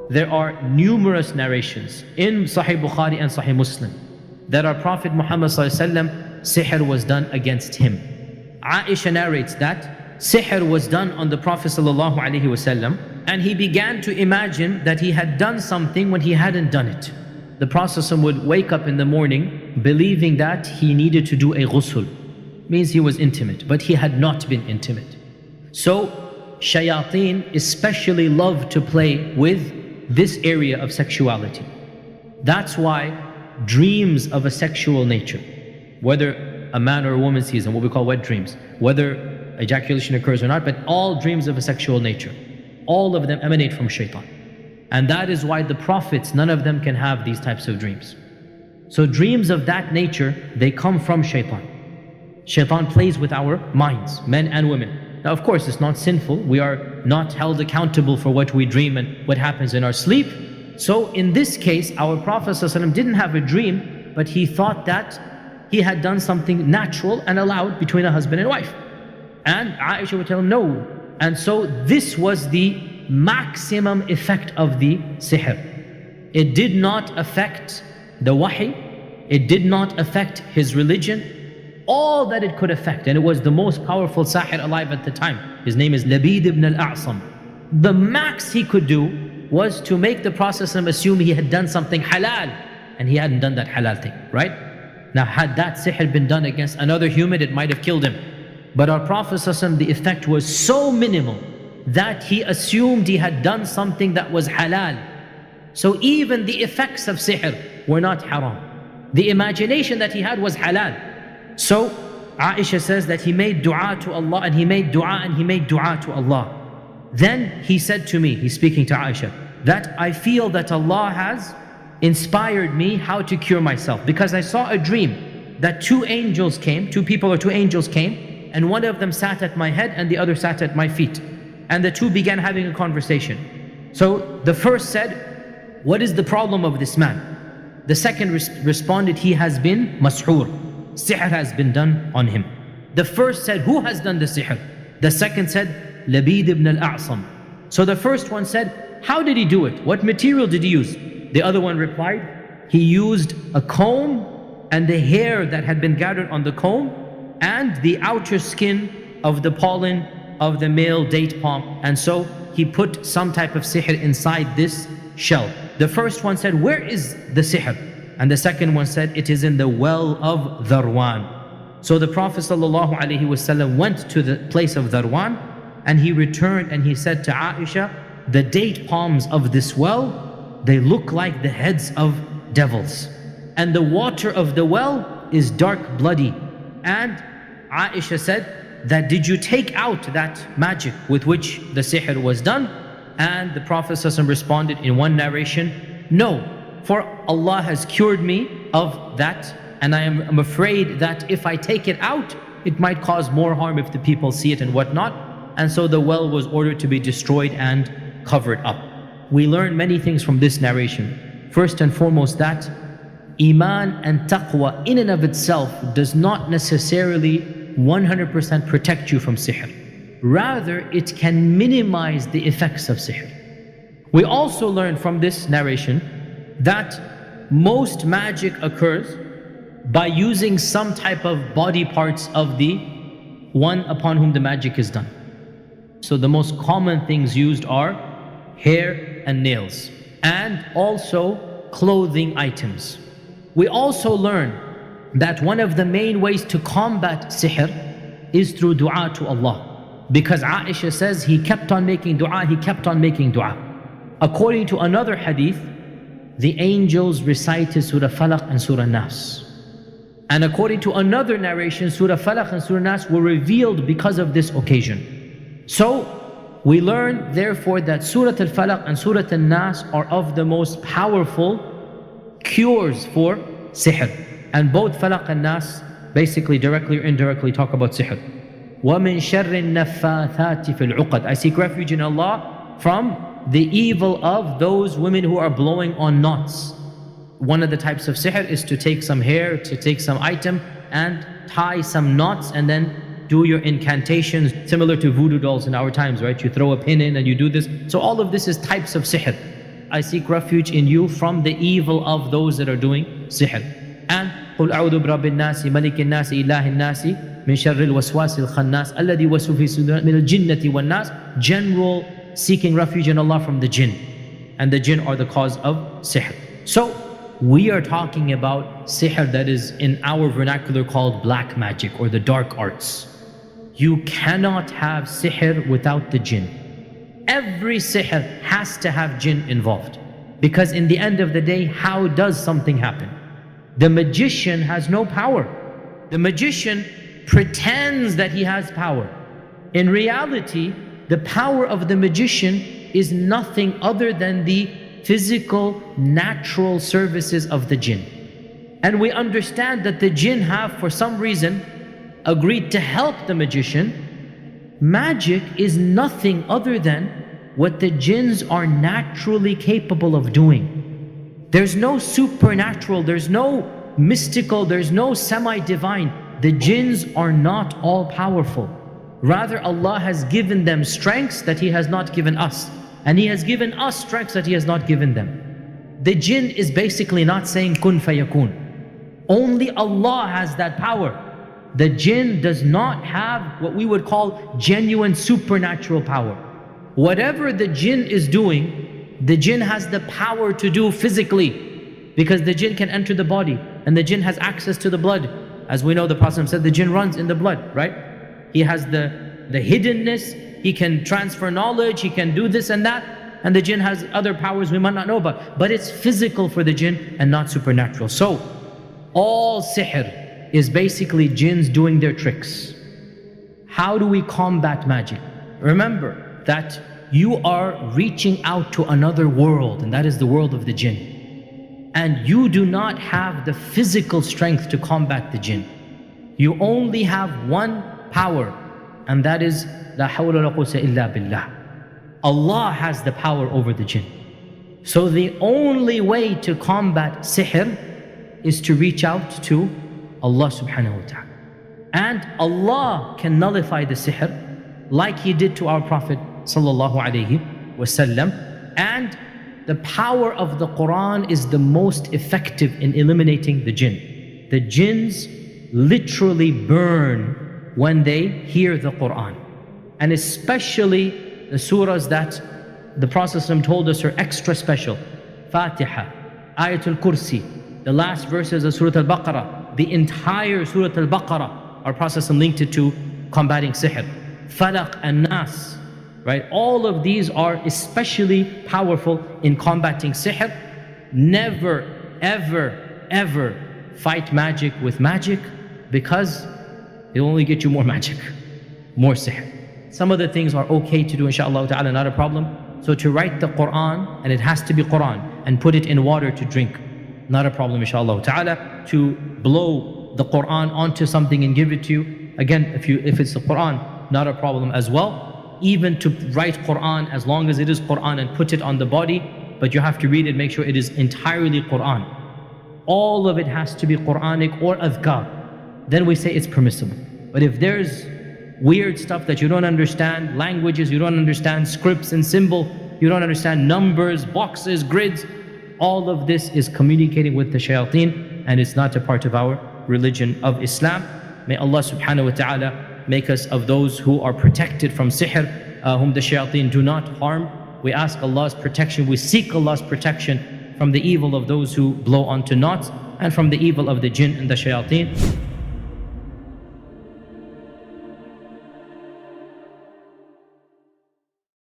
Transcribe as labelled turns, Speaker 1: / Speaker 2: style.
Speaker 1: there are numerous narrations in Sahih Bukhari and Sahih Muslim that our Prophet Muhammad ﷺ, sihr was done against him. Aisha narrates that sihr was done on the Prophet ﷺ, and he began to imagine that he had done something when he hadn't done it. The Prophet would wake up in the morning believing that he needed to do a ghusl. Means he was intimate, but he had not been intimate. So shayateen especially love to play with this area of sexuality. That's why dreams of a sexual nature, whether a man or a woman sees them, what we call wet dreams, whether ejaculation occurs or not, but all dreams of a sexual nature, all of them emanate from shaitan. And that is why the prophets, none of them can have these types of dreams. So dreams of that nature, they come from shaitan. Shaitan plays with our minds, men and women. Now of course it's not sinful, we are not held accountable for what we dream and what happens in our sleep. So in this case, our Prophet ﷺ didn't have a dream, but he thought that he had done something natural and allowed between a husband and wife. And Aisha would tell him no. And so this was the maximum effect of the sihr. It did not affect the wahi, it did not affect his religion. All that it could affect, and it was the most powerful sahir alive at the time. His name is Labid ibn al-A'sam. The max he could do was to make the Prophet assume he had done something halal, and he hadn't done that halal thing, right? Now had that sihr been done against another human, it might have killed him. But our Prophet the effect was so minimal that he assumed he had done something that was halal. So even the effects of sihr were not haram. The imagination that he had was halal. So Aisha says that he made dua to Allah, and he made dua, and he made dua to Allah. Then he said to me, he's speaking to Aisha, that I feel that Allah has inspired me how to cure myself, because I saw a dream that two angels came, two people or two angels came, and one of them sat at my head and the other sat at my feet. And the two began having a conversation. So the first said, what is the problem of this man? The second responded, he has been mas'hur. Sihr has been done on him. The first said, who has done the sihr? The second said, Labid ibn al-A'sam. So the first one said, how did he do it? What material did he use? The other one replied, he used a comb and the hair that had been gathered on the comb and the outer skin of the pollen of the male date palm. And so he put some type of sihr inside this shell. The first one said, where is the sihr? And the second one said, it is in the well of Dharwan. So the Prophet ﷺ went to the place of Dharwan, and he returned and he said to Aisha, the date palms of this well, they look like the heads of devils. And the water of the well is dark bloody. And Aisha said that, did you take out that magic with which the sihr was done? And the Prophet ﷺ responded in one narration, no. For Allah has cured me of that, and I'm afraid that if I take it out, it might cause more harm if the people see it and whatnot. And so the well was ordered to be destroyed and covered up. We learn many things from this narration. First and foremost, that Iman and Taqwa in and of itself does not necessarily 100% protect you from sihr. Rather, it can minimize the effects of sihr. We also learn from this narration that most magic occurs by using some type of body parts of the one upon whom the magic is done. So the most common things used are hair and nails, and also clothing items. We also learn that one of the main ways to combat sihr is through dua to Allah, because Aisha says he kept on making dua, he kept on making dua. According to another hadith, the angels recited Surah Falaq and Surah Nas. And according to another narration, Surah Falaq and Surah Nas were revealed because of this occasion. So we learn therefore that Surah Al-Falaq and Surah Al-Nas are of the most powerful cures for sihr. And both Falaq and Nas basically directly or indirectly talk about sihr. وَمِن شَرِّ النَّفَّاثَاتِ فِي الْعُقَدِ. I seek refuge in Allah from the evil of those women who are blowing on knots. One of the types of sihr is to take some hair, to take some item and tie some knots and then do your incantations, similar to voodoo dolls in our times, right? You throw a pin in and you do this. So all of this is types of sihr. I seek refuge in you from the evil of those that are doing sihr. And قُلْ أَعُوذُ بِرَبِّ النَّاسِ مَلِكِ النَّاسِ إِلَهِ النَّاسِ مِنْ شَرِّ الْوَسْوَاسِ الْخَنَّاسِ الَّذِي يُوَسْوِسُ فِي صُدُورِ مِنَ الْجِنَّةِ وَالنَّاسِ. General seeking refuge in Allah from the jinn. And the jinn are the cause of sihr. So we are talking about sihr that is in our vernacular called black magic or the dark arts. You cannot have sihr without the jinn. Every sihr has to have jinn involved. Because in the end of the day, how does something happen? The magician has no power. The magician pretends that he has power. In reality, the power of the magician is nothing other than the physical, natural services of the jinn. And we understand that the jinn have, for some reason, agreed to help the magician. Magic is nothing other than what the jinns are naturally capable of doing. There's no supernatural, there's no mystical, there's no semi-divine. The jinns are not all powerful. Rather, Allah has given them strengths that He has not given us. And He has given us strengths that He has not given them. The jinn is basically not saying kun fayakun. Only Allah has that power. The jinn does not have what we would call genuine supernatural power. Whatever the jinn is doing, the jinn has the power to do physically, because the jinn can enter the body and the jinn has access to the blood. As we know, the Prophet said the jinn runs in the blood, right? He has the hiddenness, he can transfer knowledge, he can do this and that, and the jinn has other powers we might not know about. But it's physical for the jinn and not supernatural. So, all sihr is basically jinns doing their tricks. How do we combat magic? Remember that you are reaching out to another world, and that is the world of the jinn. And you do not have the physical strength to combat the jinn. You only have one power, and that is La hawla wa la quwwata illa billah. Allah has the power over the jinn. So the only way to combat sihr is to reach out to Allah subhanahu wa ta'ala. And Allah can nullify the sihr like He did to our Prophet sallallahu alayhi wasallam. And the power of the Quran is the most effective in eliminating the jinn. The jinns literally burn when they hear the Quran. And especially the surahs that the Prophet ﷺ told us are extra special. Fatiha, Ayatul Kursi, the last verses of Surah Al-Baqarah, the entire Surah Al-Baqarah, our Prophet ﷺ linked it to combating sihr. Falaq and Nas, right? All of these are especially powerful in combating sihr. Never, ever, ever fight magic with magic, because it'll only get you more magic, more sihr. Some of the things are okay to do, inshaAllah ta'ala, not a problem. So to write the Quran, and it has to be Quran, and put it in water to drink, not a problem, inshaAllah ta'ala. To blow the Quran onto something and give it to you, again, if it's the Quran, not a problem as well. Even to write Quran, as long as it is Quran, and put it on the body, but you have to read it, make sure it is entirely Quran. All of it has to be Quranic or adhkar. Then we say it's permissible. But if there's weird stuff that you don't understand, languages you don't understand, scripts and symbol, you don't understand, numbers, boxes, grids, all of this is communicating with the shayateen, and it's not a part of our religion of Islam. May Allah subhanahu wa ta'ala make us of those who are protected from sihr, whom the shayateen do not harm. We ask Allah's protection, we seek Allah's protection from the evil of those who blow onto knots, and from the evil of the jinn and the shayateen.